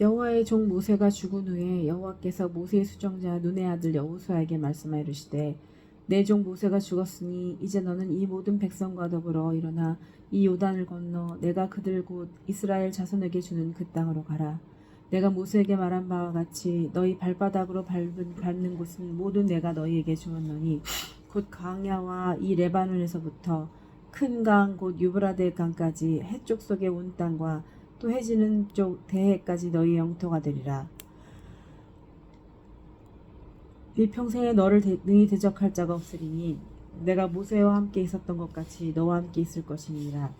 여호와의 종 모세가 죽은 후에 여호와께서 모세의 수정자 눈의 아들 여호수아에게 말씀하여 이르시되 내 종 모세가 죽었으니 이제 너는 이 모든 백성과 더불어 일어나 이 요단을 건너 내가 그들 곧 이스라엘 자손에게 주는 그 땅으로 가라. 내가 모세에게 말한 바와 같이 너희 발바닥으로 밟는 곳은 모든 내가 너희에게 주었노니 곧 광야와 이 레바논에서부터 큰 강 곧 유브라데 강까지 해쪽 속의 온 땅과 또 해지는 쪽 대해까지 너희 영토가 되리라. 네 평생에 너를 능히 대적할 자가 없으리니 내가 모세와 함께 있었던 것 같이 너와 함께 있을 것이니라.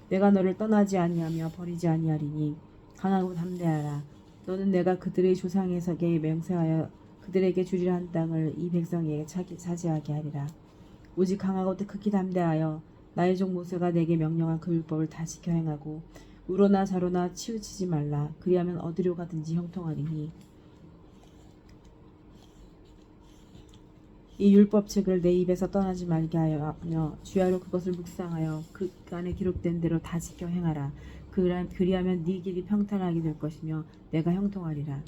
내가 너를 떠나지 아니하며 버리지 아니하리니 강하고 담대하라. 너는 내가 그들의 조상에게 맹세하여 그들에게 주리라 한 땅을 이 백성에게 차지하게 하리라. 오직 강하고 극히 담대하여 나의 종 모세가 내게 명령한 그 율법을 다 지켜 행하고 우로나 좌로나 치우치지 말라. 그리하면 어디로 가든지 형통하리니 이 율법책을 내 입에서 떠나지 말게 하며 주야로 그것을 묵상하여 그 안에 기록된 대로 다 지켜 행하라. 그리하면 네 길이 평탄하게 될 것이며 내가 형통하리라.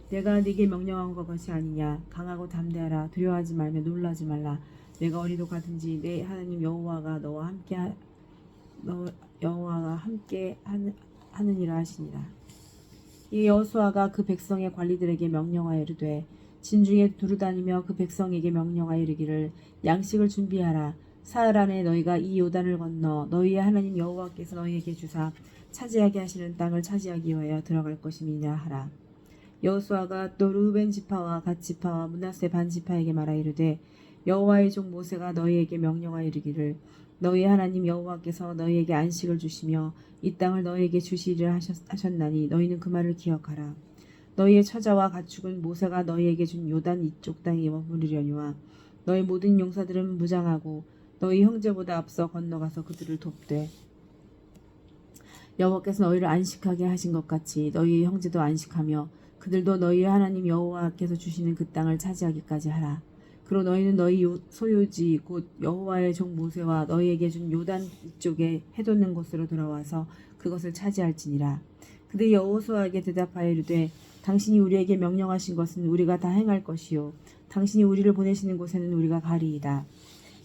내가 네게 명령한 것이 아니냐. 강하고 담대하라. 두려워하지 말며 놀라지 말라. 내가 어디로 가든지 내 하나님 여호와가 너와 함께 하느니라 하시니라. 이 여호수아가 그 백성의 관리들에게 명령하여 이르되 진중에 두루다니며 그 백성에게 명령하여 이르기를 양식을 준비하라. 사흘 안에 너희가 이 요단을 건너 너희의 하나님 여호와께서 너희에게 주사 차지하게 하시는 땅을 차지하기 위하여 들어갈 것임이냐 하라. 여호수아가 또 르우벤 지파와 갓 지파와 므낫세 반 지파에게 말하 이르되 여호와의 종 모세가 너희에게 명령하여 이르기를 너희의 하나님 여호와께서 너희에게 안식을 주시며 이 땅을 너희에게 주시리라 하셨나니 너희는 그 말을 기억하라. 너희의 처자와 가축은 모세가 너희에게 준 요단 이쪽 땅에 머무르려니와 너희 모든 용사들은 무장하고 너희 형제보다 앞서 건너가서 그들을 돕되 여호와께서 너희를 안식하게 하신 것 같이 너희의 형제도 안식하며 그들도 너희의 하나님 여호와께서 주시는 그 땅을 차지하기까지 하라. 그로 너희는 너희 소유지 곧 여호와의 종 모세와 너희에게 준 요단 이쪽에 해돋는 곳으로 돌아와서 그것을 차지할지니라. 그들이 여호수아에게 대답하여 이르되 당신이 우리에게 명령하신 것은 우리가 다 행할 것이요 당신이 우리를 보내시는 곳에는 우리가 가리이다.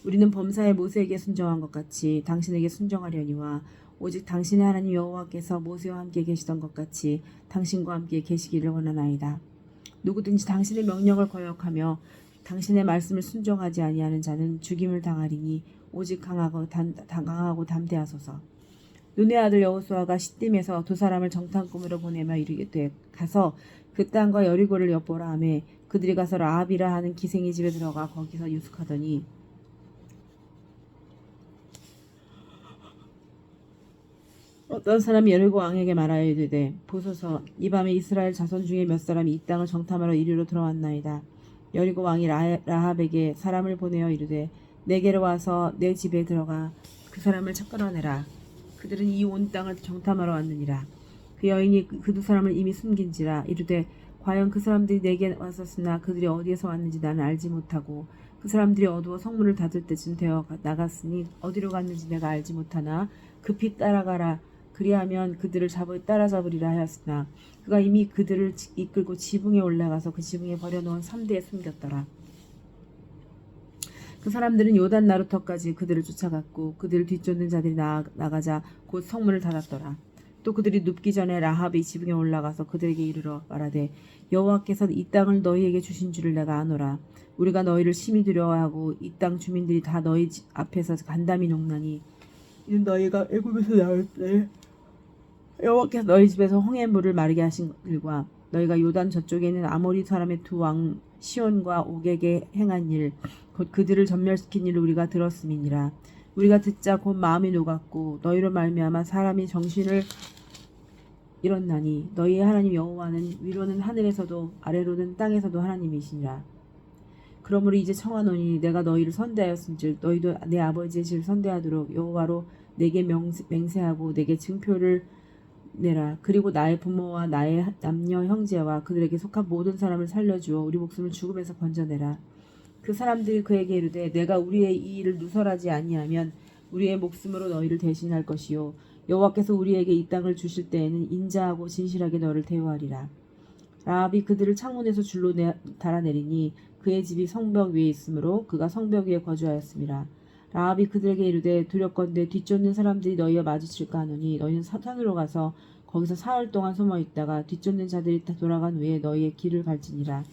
우리는 범사에 모세에게 순종한 것 같이 당신에게 순종하려니와 오직 당신의 하나님 여호와께서 모세와 함께 계시던 것 같이 당신과 함께 계시기를 원하나이다. 누구든지 당신의 명령을 거역하며 당신의 말씀을 순종하지 아니하는 자는 죽임을 당하리니 오직 강하고 담대하소서. 눈의 아들 여호수아가 시딤에서 두 사람을 정탐꾼으로 보내며 이르되 가서 그 땅과 여리고를 엿보라 하며 그들이 가서 라합이라 하는 기생의 집에 들어가 거기서 유숙하더니 어떤 사람이 여리고 왕에게 말하여 이르되 보소서 이 밤에 이스라엘 자손 중에 몇 사람이 이 땅을 정탐하러 이리로 들어왔나이다. 여리고 왕이 라합에게 사람을 보내어 이르되 내게로 와서 내 집에 들어가 그 사람을 끌어내라. 그들은 이 온 땅을 정탐하러 왔느니라. 그 여인이 그 두 사람을 이미 숨긴지라. 이르되 과연 그 사람들이 내게 왔었으나 그들이 어디에서 왔는지 나는 알지 못하고 그 사람들이 어두워 성문을 닫을 때쯤 되어 나갔으니 어디로 갔는지 내가 알지 못하나 급히 따라가라. 그리하면 그들을 따라잡으리라 하였으나 그가 이미 그들을 이끌고 지붕에 올라가서 그 지붕에 버려놓은 3대에 숨겼더라. 그 사람들은 요단 나루터까지 그들을 쫓아갔고 그들을 뒤쫓는 자들이 나가자 곧 성문을 닫았더라. 또 그들이 눕기 전에 라합이 지붕에 올라가서 그들에게 이르러 말하되 여호와께서 이 땅을 너희에게 주신 줄을 내가 아노라. 우리가 너희를 심히 두려워하고 이 땅 주민들이 다 너희 앞에서 간담이 녹나니 이는 너희가 애굽에서 나올 때 여호와께서 너희 집에서 홍해 물을 마르게 하신 일과 너희가 요단 저쪽에 있는 아모리 사람의 두 왕 시온과 옥에게 행한 일 곧 그들을 전멸시킨 일을 우리가 들었음이니라. 우리가 듣자 곧 마음이 녹았고 너희로 말미암아 사람이 정신을 잃었나니 너희의 하나님 여호와는 위로는 하늘에서도 아래로는 땅에서도 하나님이시니라. 그러므로 이제 청하노니 내가 너희를 선대하였은즉 너희도 내 아버지의 집을 선대하도록 여호와로 내게 맹세하고 내게 증표를 내라. 그리고 나의 부모와 나의 남녀 형제와 그들에게 속한 모든 사람을 살려주어 우리 목숨을 죽음에서 건져내라. 그 사람들이 그에게 이르되 내가 우리의 이 일을 누설하지 아니하면 우리의 목숨으로 너희를 대신할 것이요 여호와께서 우리에게 이 땅을 주실 때에는 인자하고 진실하게 너를 대우하리라. 라합이 그들을 창문에서 줄로 달아내리니 그의 집이 성벽 위에 있으므로 그가 성벽 위에 거주하였습니다. 라합이 그들에게 이르되 두렵건대 뒤쫓는 사람들이 너희와 마주칠까 하노니 너희는 산으로 가서 거기서 사흘 동안 숨어 있다가 뒤쫓는 자들이 다 돌아간 후에 너희의 길을 갈지니라.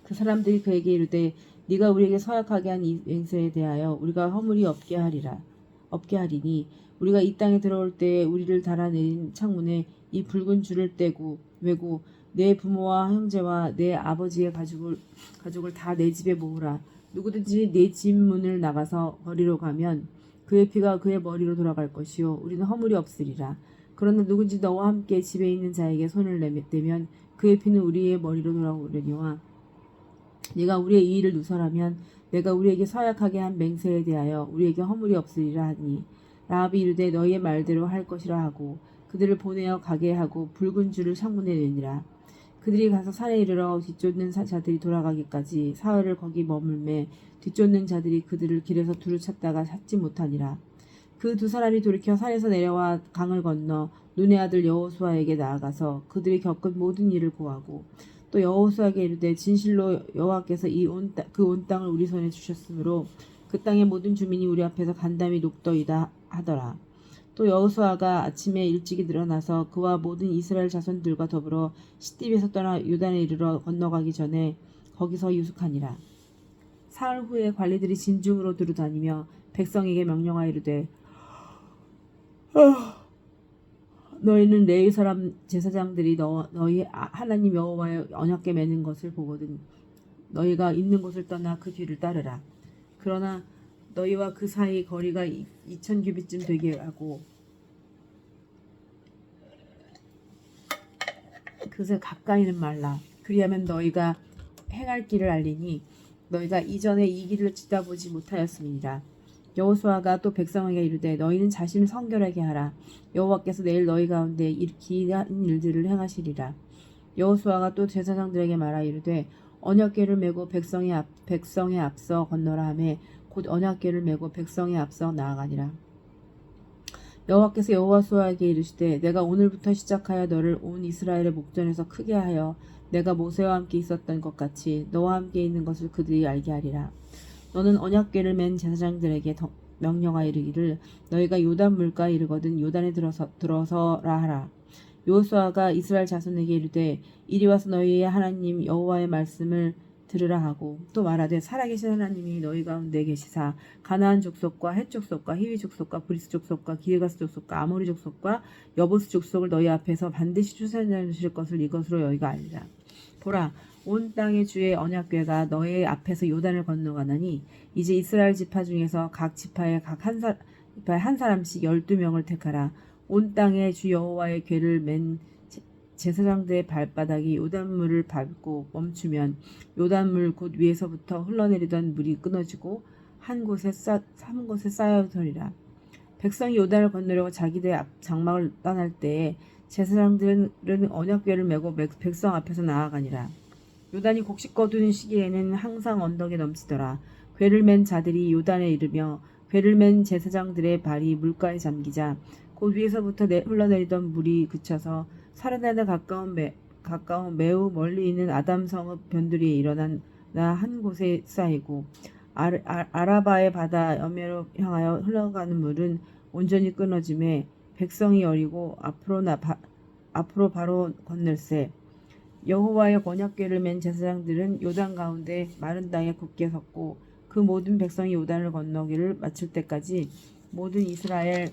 그 사람들이 그에게 이르되 네가 우리에게 서약하게 한 이 맹세에 대하여 우리가 허물이 없게 하리니 우리가 이 땅에 들어올 때에 우리를 달아내린 창문에 이 붉은 줄을 떼고 외고 내 부모와 형제와 내 아버지의 가족을 다 내 집에 모으라. 누구든지 내 집 문을 나가서 거리로 가면 그의 피가 그의 머리로 돌아갈 것이요 우리는 허물이 없으리라. 그러나 누군지 너와 함께 집에 있는 자에게 손을 내면 그의 피는 우리의 머리로 돌아오려니와 네가 우리의 이의를 누설하면 내가 우리에게 서약하게 한 맹세에 대하여 우리에게 허물이 없으리라 하니 라합이 이르되 너희의 말대로 할 것이라 하고 그들을 보내어 가게 하고 붉은 줄을 창문에 내니라. 그들이 가서 산에 이르러 뒤쫓는 자들이 돌아가기까지 사흘을 거기 머물매 뒤쫓는 자들이 그들을 길에서 두루 찾다가 찾지 못하니라. 그 두 사람이 돌이켜 산에서 내려와 강을 건너 눈의 아들 여호수아에게 나아가서 그들이 겪은 모든 일을 고하고 또 여호수아에게 이르되 진실로 여호와께서 그 온 땅을 우리 손에 주셨으므로 그 땅의 모든 주민이 우리 앞에서 간담이 녹더이다 하더라. 또 여호수아가 아침에 일찍이 일어나서 그와 모든 이스라엘 자손들과 더불어 시띠임에서 떠나 요단에 이르러 건너가기 전에 거기서 유숙하니라. 사흘 후에 관리들이 진중으로 두루다니며 백성에게 명령하여 이르되 너희는 레위 사람 제사장들이 너희 하나님 여호와의 언약궤 매는 것을 보거든 너희가 있는 곳을 떠나 그 뒤를 따르라. 그러나 너희와 그 사이 거리가 2000규빗쯤 되게 하고 그것에 가까이는 말라. 그리하면 너희가 행할 길을 알리니 너희가 이전에 이 길을 지다보지 못하였음이니라. 여호수아가 또 백성에게 이르되 너희는 자신을 성결하게 하라. 여호와께서 내일 너희 가운데 기이한 일들을 행하시리라. 여호수아가 또 제사장들에게 말하 이르되 언약궤를 메고 백성에 앞서 건너라 하매 곧 언약궤를 메고 백성에 앞서 나아가니라. 여호와께서 여호수아에게 이르시되 내가 오늘부터 시작하여 너를 온 이스라엘의 목전에서 크게 하여 내가 모세와 함께 있었던 것 같이 너와 함께 있는 것을 그들이 알게 하리라. 너는 언약궤를 맨 제사장들에게 명령하여 이르기를 너희가 요단 물가에 이르거든 요단에 들어서라 하라. 여호수아가 이스라엘 자손에게 이르되 이리 와서 너희의 하나님 여호와의 말씀을 들으라 하고 또 말하되 살아계신 하나님이 너희 가운데 계시사 가나안 족속과 헷 족속과 히위 족속과 브리스 족속과 기르가스 족속과 아모리 족속과 여부스 족속을 너희 앞에서 반드시 추천해 주실 것을 이것으로 너희가 알리라. 보라 온 땅의 주의 언약궤가 너희 앞에서 요단을 건너가나니 이제 이스라엘 지파 중에서 각 지파에 한 사람씩 12명을 택하라. 온 땅의 주 여호와의 궤를 맨 제사장들의 발바닥이 요단물을 밟고 멈추면 요단물 곧 위에서부터 흘러내리던 물이 끊어지고 한 곳에 쌓여서리라. 백성이 요단을 건너려고 자기들의 장막을 떠날 때에 제사장들은 언약궤를 메고 백성 앞에서 나아가니라. 요단이 곡식 거두는 시기에는 항상 언덕에 넘치더라. 궤를 맨 자들이 요단에 이르며 궤를 맨 제사장들의 발이 물가에 잠기자 곧 위에서부터 흘러내리던 물이 그쳐서 사르단에 가까운 매우 멀리 있는 아담성읍 변두리에 일어난 한 곳에 쌓이고 아라바의 바다 여매로 향하여 흘러가는 물은 온전히 끊어짐에 백성이 여리고 앞으로 바로 건널세. 여호와의 언약궤를 맨 제사장들은 요단 가운데 마른 땅에 굳게 섰고 그 모든 백성이 요단을 건너기를 마칠 때까지 모든 이스라엘은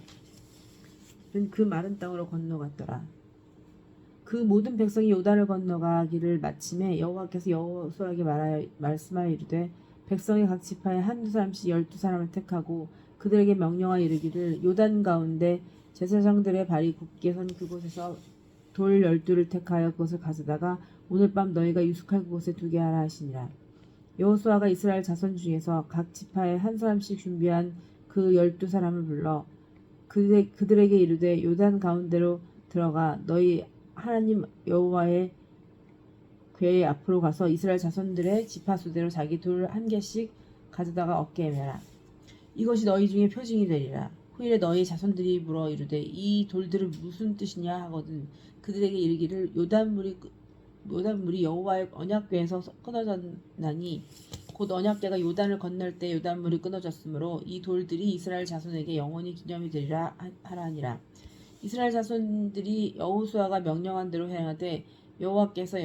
그 마른 땅으로 건너갔더라. 그 모든 백성이 요단을 건너가기를 마침에 여호와께서 여호수아에게 말씀하여 이르되 백성의 각 지파에 한두 사람씩 12사람을 택하고 그들에게 명령하여 이르기를 요단 가운데 제사장들의 발이 굳게 선 그곳에서 돌 12를 택하여 그것을 가져다가 오늘 밤 너희가 유숙할 그곳에 두게 하라 하시니라. 여호수아가 이스라엘 자손 중에서 각 지파에 한 사람씩 준비한 그 12사람을 불러 그들에게 이르되 요단 가운데로 들어가 너희 하나님 여호와의 궤 앞으로 가서 이스라엘 자손들의 지파 수대로 자기 돌 한 개씩 가져다가 어깨에 매라. 이것이 너희 중에 표징이 되리라. 후일에 너희 자손들이 물어 이르되 이 돌들은 무슨 뜻이냐 하거든 그들에게 이르기를 요단물이 여호와의 언약궤에서 끊어졌나니 곧 언약궤가 요단을 건널 때 요단물이 끊어졌으므로 이 돌들이 이스라엘 자손에게 영원히 기념이 되리라 하라니라. 이스라엘 자손들이 여호수아가 명령한 대로 행하되 여호와께서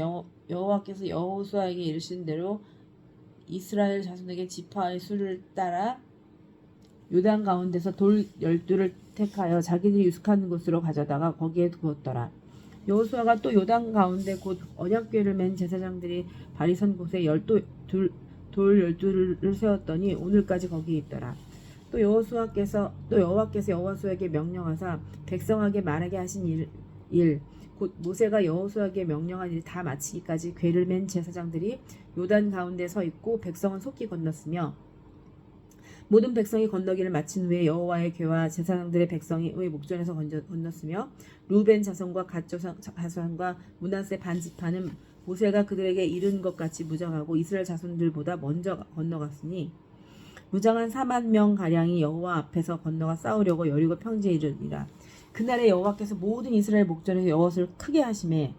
여호수아에게 이르신 대로 이스라엘 자손에게 지파의 수를 따라 요단 가운데서 돌 12를 택하여 자기들이 유숙하는 곳으로 가져다가 거기에 두었더라. 여호수아가 또 요단 가운데 곧 언약궤를 맨 제사장들이 발이 선 곳에 돌 12를 세웠더니 오늘까지 거기에 있더라. 또 여호와께서 여호수아에게 명령하사 백성에게 말하게 하신 곧 모세가 여호수아에게 명령한 일 다 마치기까지 궤를 맨 제사장들이 요단 가운데 서 있고 백성은 속히 건넜으며 모든 백성이 건너기를 마친 후에 여호와의 궤와 제사장들의 백성의 목전에서 건넜으며 루벤 자손과 갓 자손과 므낫세 반지파는 모세가 그들에게 이른 것 같이 무장하고 이스라엘 자손들보다 먼저 건너갔으니 무장한 4만 명 가량이 여호와 앞에서 건너가 싸우려고 여리고 평지에 이르니라. 그날에 여호와께서 모든 이스라엘 목전에서 여호와를 크게 하심에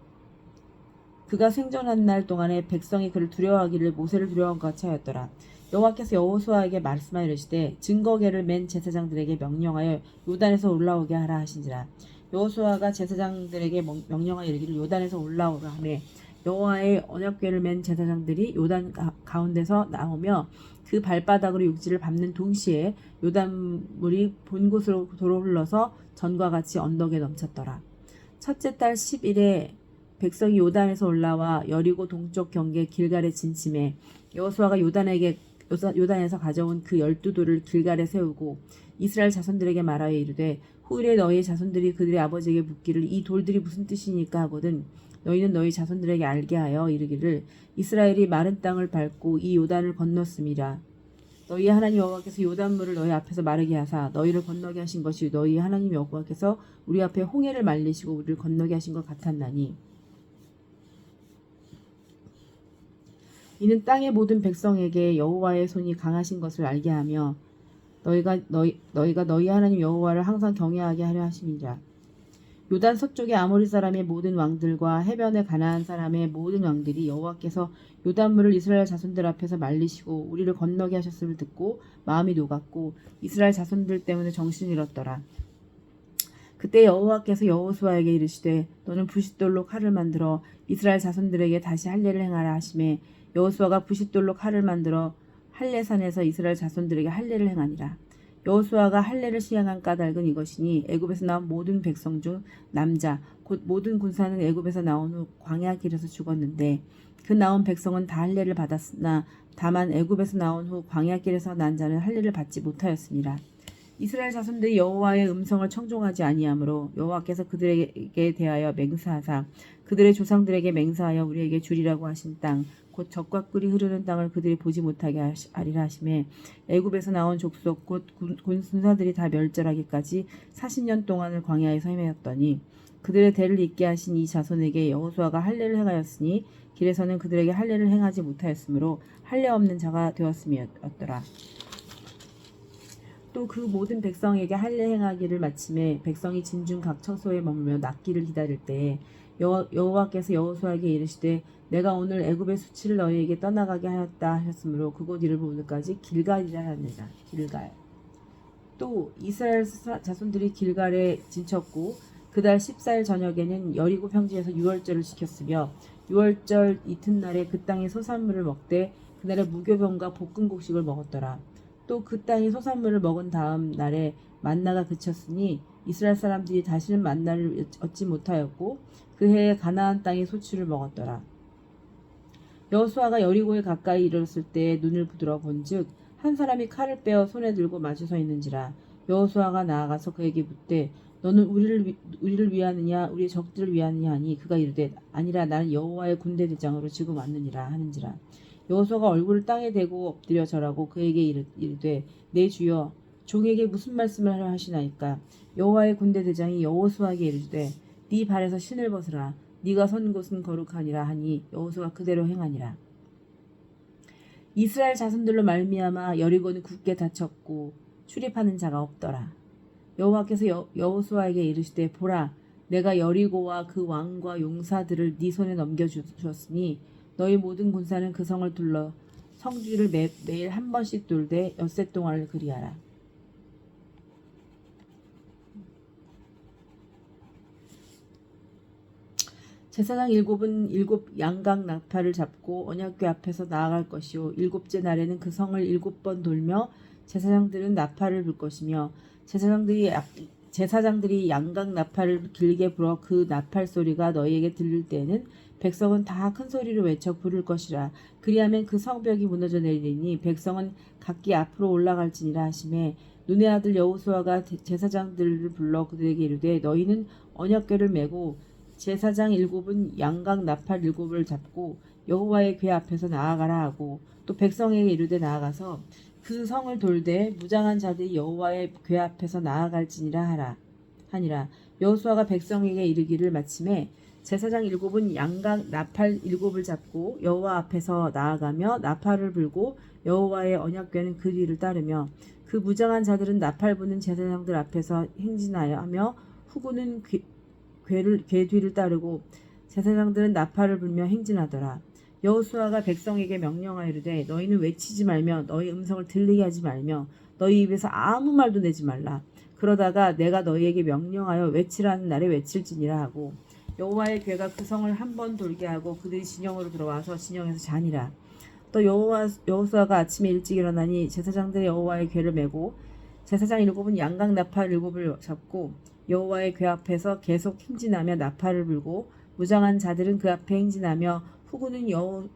그가 생존한 날 동안에 백성이 그를 두려워하기를 모세를 두려워한 것 같이 하였더라. 여호와께서 여호수아에게 말씀하여 이르시되 증거궤를 맨 제사장들에게 명령하여 요단에서 올라오게 하라 하신지라. 여호수아가 제사장들에게 명령하여 이르기를 요단에서 올라오라 하매 여호와의 언약궤를 맨 제사장들이 요단 가운데서 나오며 그 발바닥으로 육지를 밟는 동시에 요단물이 본 곳으로 도로 흘러서 전과 같이 언덕에 넘쳤더라. 첫째 달 10일에 백성이 요단에서 올라와 여리고 동쪽 경계 길갈에 진침해 여호수아가 요단에서 가져온 그 12돌을 길갈에 세우고 이스라엘 자손들에게 말하여 이르되 후일에 너희 자손들이 그들의 아버지에게 묻기를 이 돌들이 무슨 뜻이니까 하거든 너희는 너희 자손들에게 알게 하여 이르기를 이스라엘이 마른 땅을 밟고 이 요단을 건넜음이라. 너희 하나님 여호와께서 요단물을 너희 앞에서 마르게 하사 너희를 건너게 하신 것이 너희 하나님 여호와께서 우리 앞에 홍해를 말리시고 우리를 건너게 하신 것 같았나니 이는 땅의 모든 백성에게 여호와의 손이 강하신 것을 알게 하며 너희가 너희 하나님 여호와를 항상 경외하게 하려 하심이라. 요단 서쪽의 아모리 사람의 모든 왕들과 해변의 가나안 사람의 모든 왕들이 여호와께서 요단물을 이스라엘 자손들 앞에서 말리시고 우리를 건너게 하셨음을 듣고 마음이 녹았고 이스라엘 자손들 때문에 정신을 잃었더라. 그때 여호와께서 여호수아에게 이르시되 너는 부싯돌로 칼을 만들어 이스라엘 자손들에게 다시 할례를 행하라 하시매 여호수아가 부싯돌로 칼을 만들어 할례산에서 이스라엘 자손들에게 할례를 행하니라. 여호수아가 할례를 시행한 까닭은 이것이니 애굽에서 나온 모든 백성 중 남자 곧 모든 군사는 애굽에서 나온 후 광야 길에서 죽었는데 그 나온 백성은 다 할례를 받았으나 다만 애굽에서 나온 후 광야 길에서 난 자는 할례를 받지 못하였습니다. 이스라엘 자손들이 여호와의 음성을 청종하지 아니하므로 여호와께서 그들에게 대하여 맹세하사 그들의 조상들에게 맹세하여 우리에게 주리라고 하신 땅 곧 젖과 꿀이 흐르는 땅을 그들이 보지 못하게 하리라 하시매 애굽에서 나온 족속 곧 군사들이 다 멸절하기까지 40년 동안을 광야에서 헤매었더니 그들의 대를 잇게 하신 이 자손에게 여호수아가 할례를 행하였으니 길에서는 그들에게 할례를 행하지 못하였으므로 할례 없는 자가 되었음이었더라. 또 그 모든 백성에게 할례 행하기를 마침에 백성이 진중 각 처소에 머물며 낫기를 기다릴 때에 여호와께서 여호수아에게 이르시되 내가 오늘 애굽의 수치를 너희에게 떠나가게 하였다 하셨으므로 그곳 이름을 오늘까지 길갈이라 하니라. 길갈. 또 이스라엘 자손들이 길갈에 진쳤고 그달 14일 저녁에는 여리고 평지에서 유월절을 지켰으며 유월절 이튿날에 그 땅의 소산물을 먹되 그날에 무교병과 볶은 곡식을 먹었더라. 또 그 땅이 소산물을 먹은 다음 날에 만나가 그쳤으니 이스라엘 사람들이 다시는 만나를 얻지 못하였고 그 해에 가나안 땅의 소출을 먹었더라. 여호수아가 여리고에 가까이 이르렀을 때 눈을 부드러 본즉 한 사람이 칼을 빼어 손에 들고 마주 서 있는지라. 여호수아가 나아가서 그에게 묻되 너는 우리를 위하느냐 우리의 적들을 위하느냐 하니 그가 이르되 아니라 나는 여호와의 군대 대장으로 지금 왔느니라 하는지라. 여호수아가 얼굴을 땅에 대고 엎드려 절하고 그에게 이르되 내 주여 종에게 무슨 말씀을 하려 하시나이까. 여호와의 군대 대장이 여호수아에게 이르되 네 발에서 신을 벗으라 네가 선 곳은 거룩하니라 하니 여호수아가 그대로 행하니라. 이스라엘 자손들로 말미암아 여리고는 굳게 닫혔고 출입하는 자가 없더라. 여호와께서 여호수아에게 이르시되 보라 내가 여리고와 그 왕과 용사들을 네 손에 넘겨주었으니 너희 모든 군사는 그 성을 둘러 성주를 매일 한 번씩 돌되 엿새 동안을 그리하라. 제사장 일곱은 일곱 양각 나팔을 잡고 언약궤 앞에서 나아갈 것이요 일곱째 날에는 그 성을 일곱 번 돌며 제사장들은 나팔을 불 것이며 제사장들이 양각 나팔을 길게 불어 그 나팔 소리가 너희에게 들릴 때에는 백성은 다 큰 소리로 외쳐 부를 것이라. 그리하면 그 성벽이 무너져 내리니 백성은 각기 앞으로 올라갈지니라 하시매 눈의 아들 여호수아가 제사장들을 불러 그들에게 이르되 너희는 언약궤를 메고 제사장 일곱은 양각 나팔 일곱을 잡고 여호와의 궤 앞에서 나아가라 하고 또 백성에게 이르되 나아가서 그 성을 돌되 무장한 자들이 여호와의 궤 앞에서 나아갈지니라 하니라. 여호수아가 백성에게 이르기를 마침에 제사장 일곱은 양각 나팔 일곱을 잡고 여호와 앞에서 나아가며 나팔을 불고 여호와의 언약궤는 그 뒤를 따르며 그 무장한 자들은 나팔 부는 제사장들 앞에서 행진하며 후구는 궤 뒤를 따르고 제사장들은 나팔을 불며 행진하더라. 여호수아가 백성에게 명령하여 이르되 너희는 외치지 말며 너희 음성을 들리게 하지 말며 너희 입에서 아무 말도 내지 말라. 그러다가 내가 너희에게 명령하여 외치라는 날에 외칠지니라 하고 여호와의 궤가 그 성을 한 번 돌게 하고 그들이 진영으로 들어와서 진영에서 자니라. 또 여호수아가 아침에 일찍 일어나니 제사장들이 여호와의 궤를 메고 제사장 일곱은 양각 나팔 일곱을 잡고 여호와의 궤 앞에서 계속 행진하며 나팔을 불고 무장한 자들은 그 앞에 행진하며 후구는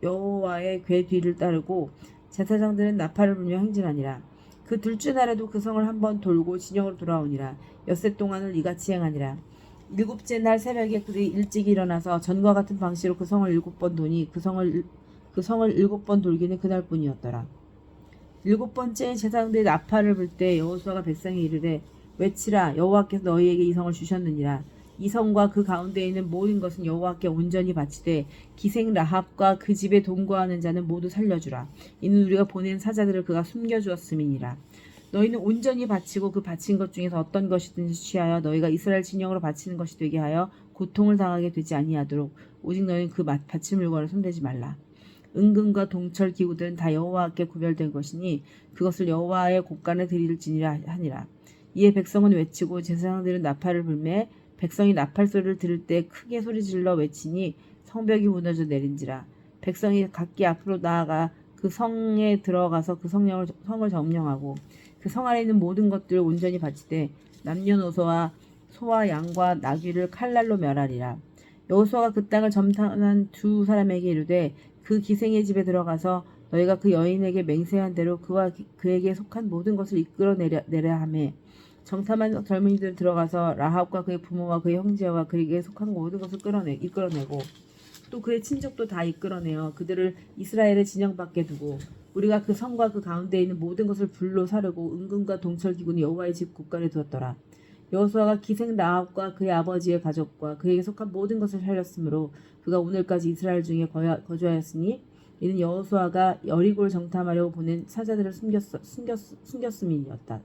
여호와의 궤 뒤를 따르고 제사장들은 나팔을 불며 행진하니라. 그 둘째 날에도 그 성을 한 번 돌고 진영으로 돌아오니라. 엿새 동안을 이같이 행하니라. 일곱째 날 새벽에 그들이 일찍 일어나서 전과 같은 방식으로 그 성을 일곱 번 도니 그 성을 일곱 번 돌기는 그날뿐이었더라. 일곱 번째 제사장들이 나팔을 불 때 여호수아가 백성에 이르되 외치라 여호와께서 너희에게 이 성을 주셨느니라. 이 성과 그 가운데에 있는 모든 것은 여호와께 온전히 바치되 기생 라합과 그 집에 동거하는 자는 모두 살려주라. 이는 우리가 보낸 사자들을 그가 숨겨주었음이니라. 너희는 온전히 바치고 그 바친 것 중에서 어떤 것이든지 취하여 너희가 이스라엘 진영으로 바치는 것이 되게 하여 고통을 당하게 되지 아니하도록 오직 너희는 그 바친 물건을 손대지 말라. 은금과 동철 기구들은 다 여호와께 구별된 것이니 그것을 여호와의 곳간에 드릴지니라 하니라. 이에 백성은 외치고 제사장들은 나팔을 불매 백성이 나팔 소리를 들을 때 크게 소리질러 외치니 성벽이 무너져 내린지라. 백성이 각기 앞으로 나아가 그 성에 들어가서 그 성을 점령하고 그 성 안에 있는 모든 것들을 온전히 바치되 남녀노소와 소와 양과 나귀를 칼날로 멸하리라. 여호수아가 그 땅을 점탐한 두 사람에게 이르되 그 기생의 집에 들어가서 너희가 그 여인에게 맹세한 대로 그와 그에게 속한 모든 것을 이끌어내려 하매 정탐한 젊은이들 들어가서 라합과 그의 부모와 그의 형제와 그에게 속한 모든 것을 이끌어내고 또 그의 친족도 다 이끌어내어 그들을 이스라엘의 진영 밖에 두고 우리가 그 성과 그 가운데 있는 모든 것을 불로 사르고 은금과 동철 기구는 여호와의 집 곳간에 두었더라. 여호수아가 기생 라합과 그의 아버지의 가족과 그에게 속한 모든 것을 살렸으므로 그가 오늘까지 이스라엘 중에 거주하였으니 이는 여호수아가 여리고를 정탐하려고 보낸 사자들을 숨겼음이었더라.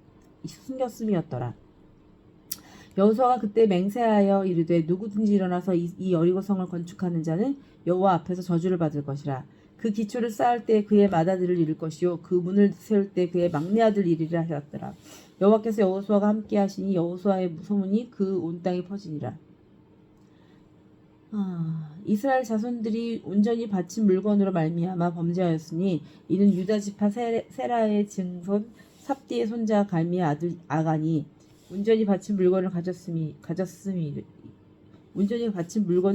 여호수아가 그때 맹세하여 이르되 누구든지 일어나서 이 여리고 성을 건축하는 자는 여호와 앞에서 저주를 받을 것이라. 그 기초를 쌓을 때 그의 맏아들을 잃을 것이요 그 문을 세울 때 그의 막내 아들 이르리라 하였더라. 여호와께서 여호수아가 함께 하시니 여호수아의 소문이 그 온 땅에 퍼지니라. 이스라엘 자손들이 온전히 바친 물건으로 말미암아 범죄하였으니 이는 유다 지파 세라의 증손 삽디의 손자 갈미의 아들 아간이 온전히 바친 물건을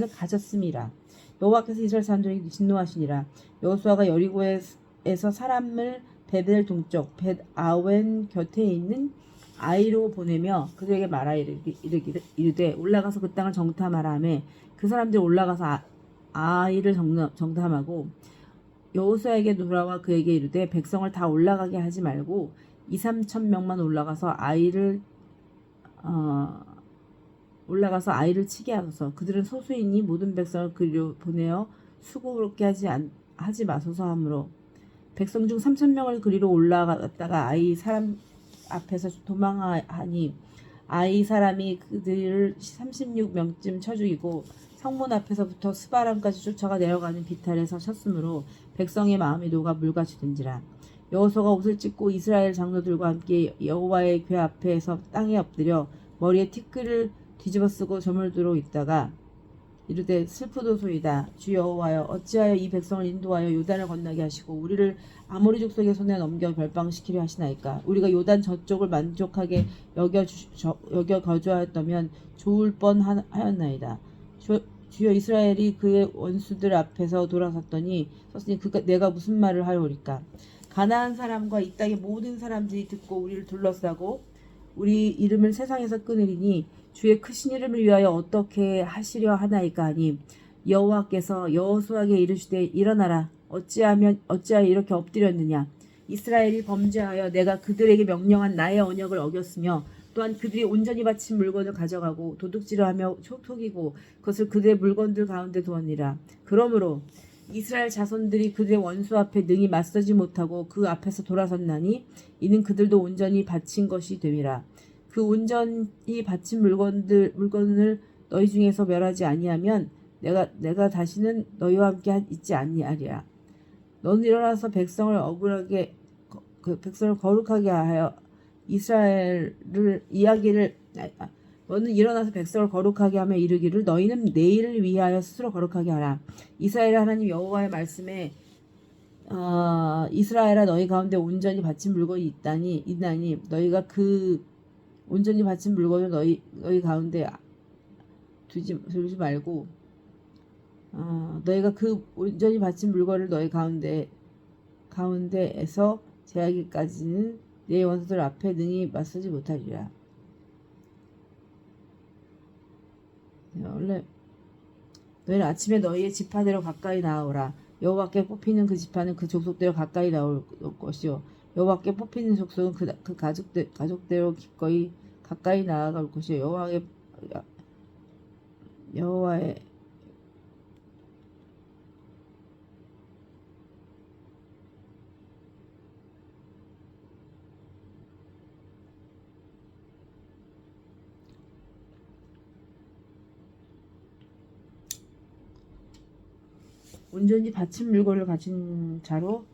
가졌음이라. 여호와께서 이스라엘 사람들에게 진노하시니라. 여호수아가 여리고에서 사람을 베델 동쪽 벳 아웬 곁에 있는 아이로 보내며 그들에게 말하 이르되 올라가서 그 땅을 정탐하라 하매 그 사람들이 올라가서 아이를 정탐하고 여호수아에게 돌아와 그에게 이르되 백성을 다 올라가게 하지 말고 2-3천 명만 올라가서 아이를 치게 하소서. 그들은 소수이니 모든 백성을 그리로 보내어 수고롭게 하지 마소서 하므로 백성 중 3,000명을 그리로 올라갔다가 아이 사람 앞에서 도망하니 아이 사람이 그들을 36명쯤 쳐 죽이고 성문 앞에서부터 스바람까지 쫓아가 내려가는 비탈에서 쳤으므로 백성의 마음이 녹아 물같이 된지라. 여호수아가 옷을 찢고 이스라엘 장로들과 함께 여호와의 궤 앞에서 땅에 엎드려 머리에 티끌을 뒤집어쓰고 저물도록 있다가 이르되 슬프도소이다. 주 여호와여, 어찌하여 이 백성을 인도하여 요단을 건너게 하시고 우리를 아모리 족속의 손에 넘겨 멸망시키려 하시나이까. 우리가 요단 저쪽을 만족하게 여겨 거주하였다면 좋을 뻔하였나이다. 주여, 이스라엘이 그의 원수들 앞에서 돌아섰더니 내가 무슨 말을 하오리까. 가나안 사람과 이 땅의 모든 사람들이 듣고 우리를 둘러싸고 우리 이름을 세상에서 끊으리니 주의 크신 이름을 위하여 어떻게 하시려 하나이까 하니, 여호와께서 여호수아에게 이르시되 일어나라. 어찌하여 이렇게 엎드렸느냐. 이스라엘이 범죄하여 내가 그들에게 명령한 나의 언약을 어겼으며 또한 그들이 온전히 바친 물건을 가져가고 도둑질을 하며 속이고 그것을 그들의 물건들 가운데 두었니라. 그러므로 이스라엘 자손들이 그들의 원수 앞에 능히 맞서지 못하고 그 앞에서 돌아섰나니 이는 그들도 온전히 바친 것이 됨이라. 그 온전히 바친 물건을 너희 중에서 멸하지 아니하면 내가 다시는 너희와 함께 있지 아니하리라. 너는 일어나서 백성을 거룩하게 하여 너는 일어나서 백성을 거룩하게 하며 이르기를 너희는 내일을 위하여 스스로 거룩하게 하라. 이스라엘 하나님 여호와의 말씀에 이스라엘아, 너희 가운데 온전히 바친 물건이 있나니 너희가 그 온전히 바친 물건을 너희 가운데 두지 말고 너희가 그 온전히 바친 물건을 너희 가운데에서 제하기까지는 내 원수들 앞에 능히 맞서지 못하리라. 원래 너희는 아침에 너희의 지파대로 가까이 나아오라. 여호와께 뽑히는 그 지파는 그 족속대로 가까이 나올 것이요 여호와께 뽑히는 족속은 그 가족대로 기꺼이 가까이 나아갈 것이요 여호와의 온전히 바친 물건을 가진 자로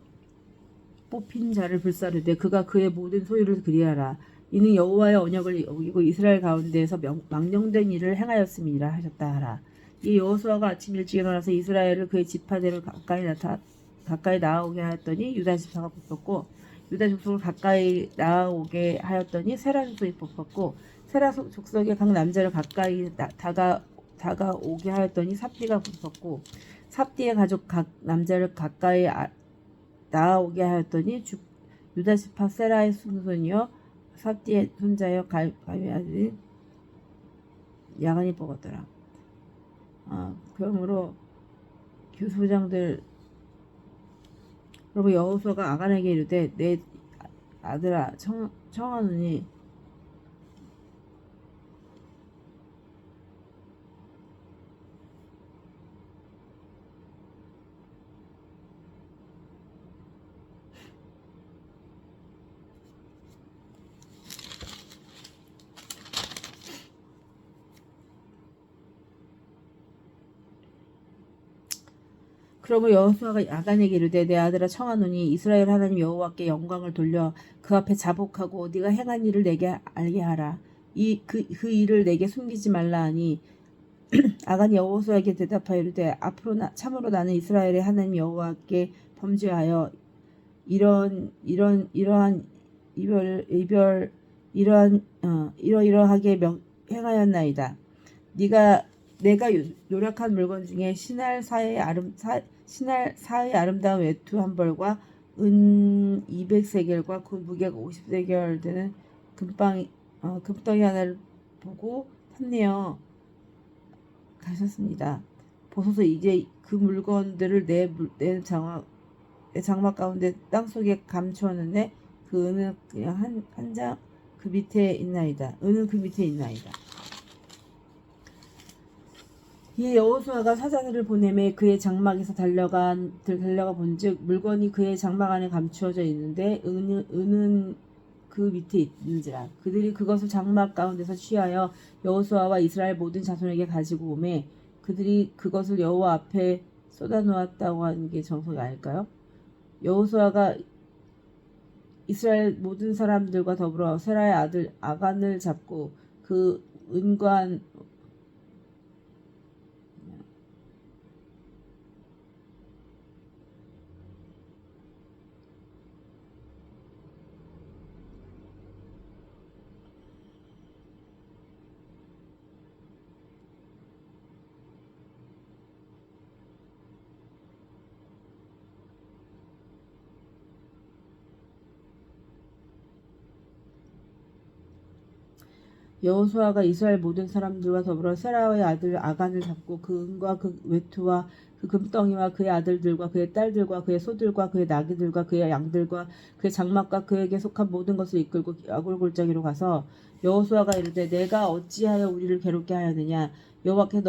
뽑힌 자를 불사르되 그가 그의 모든 소유를 그리하라. 이는 여호와의 언약을 어기고 이스라엘 가운데에서 망령된 일을 행하였음이라 하셨다 하라. 이 여호수아가 아침 일찍 일어나서 이스라엘을 그의 지파대로 가까이 나아오게 하였더니 유다 지파가 뽑혔고 유다 족속을 가까이 나아오게 하였더니 세라 족속이 뽑혔고 세라 족속의 각 남자를 가까이 다가오게 하였더니 삽디가 뽑혔고 삽디의 가족 각 남자를 가까이 나아오게 하였더니 유다 지파 세라의 손이요 삽디의 손자여 가미의 아들 야간이 뽑았더라. 그러므로 교수장들 그리고 여호수아가 아간에게 이르되 내 아들아 청하노니 그러므로 여호수아가 아간에게 이르되 내 아들아 청하노니 이스라엘 하나님 여호와께 영광을 돌려 그 앞에 자복하고 네가 행한 일을 내게 알게 하라. 그 일을 내게 숨기지 말라 하니 아간이 여호수아에게 대답하여 이르되 참으로 나는 이스라엘의 하나님 여호와께 범죄하여 이러하게 행하였나이다. 내가 노력한 물건 중에 신할 사의 아름다운 외투 한 벌과 은 200세겔과 그 무게가 50세겔 되는 금덩이 하나를 보고 탐내어 가셨습니다. 보소서 이제 그 물건들을 내 장막 가운데 땅속에 감추었는데 그 은은 그냥 한 장 그 밑에 있나이다. 은은 그 밑에 있나이다. 이에 여호수아가 사자들을 보내매 그의 장막에서 달려가 본즉 물건이 그의 장막 안에 감추어져 있는데 은은 그 밑에 있는지라 그들이 그것을 장막 가운데서 취하여 여호수아와 이스라엘 모든 자손에게 가지고 오매 그들이 그것을 여호와 앞에 쏟아놓았다고 하는 게 정석이 아닐까요? 여호수아가 이스라엘 모든 사람들과 더불어 세라의 아들 아간을 잡고 그 은관 여호수아가 이스라엘 모든 사람들과 더불어 세라의 아들 아간을 잡고 그 은과 그 외투와 그 금덩이와 그의 아들들과 그의 딸들과 그의 소들과 그의 나귀들과 그의 양들과 그의 장막과 그에게 속한 모든 것을 이끌고 야골 골짜기로 가서 여호수아가 이르되 내가 어찌하여 우리를 괴롭게 하였느냐 여호와께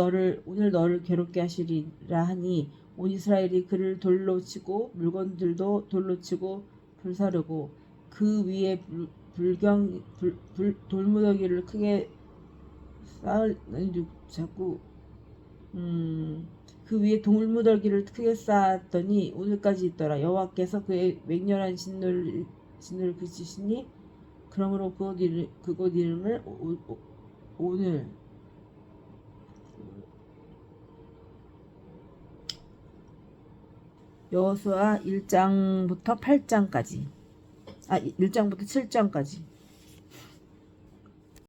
오늘 너를 괴롭게 하시리라 하니 온 이스라엘이 그를 돌로 치고 물건들도 돌로 치고 불사르고 그 위에 돌무더기를 크게 쌓는 자꾸 그 위에 돌무더기를 크게 쌓았더니 오늘까지 있더라. 여호와께서 그의 맹렬한 진노를 그치시니 그러므로 그곳 이름을 오늘 여호수아 1장부터 8장까지 1장부터 7장까지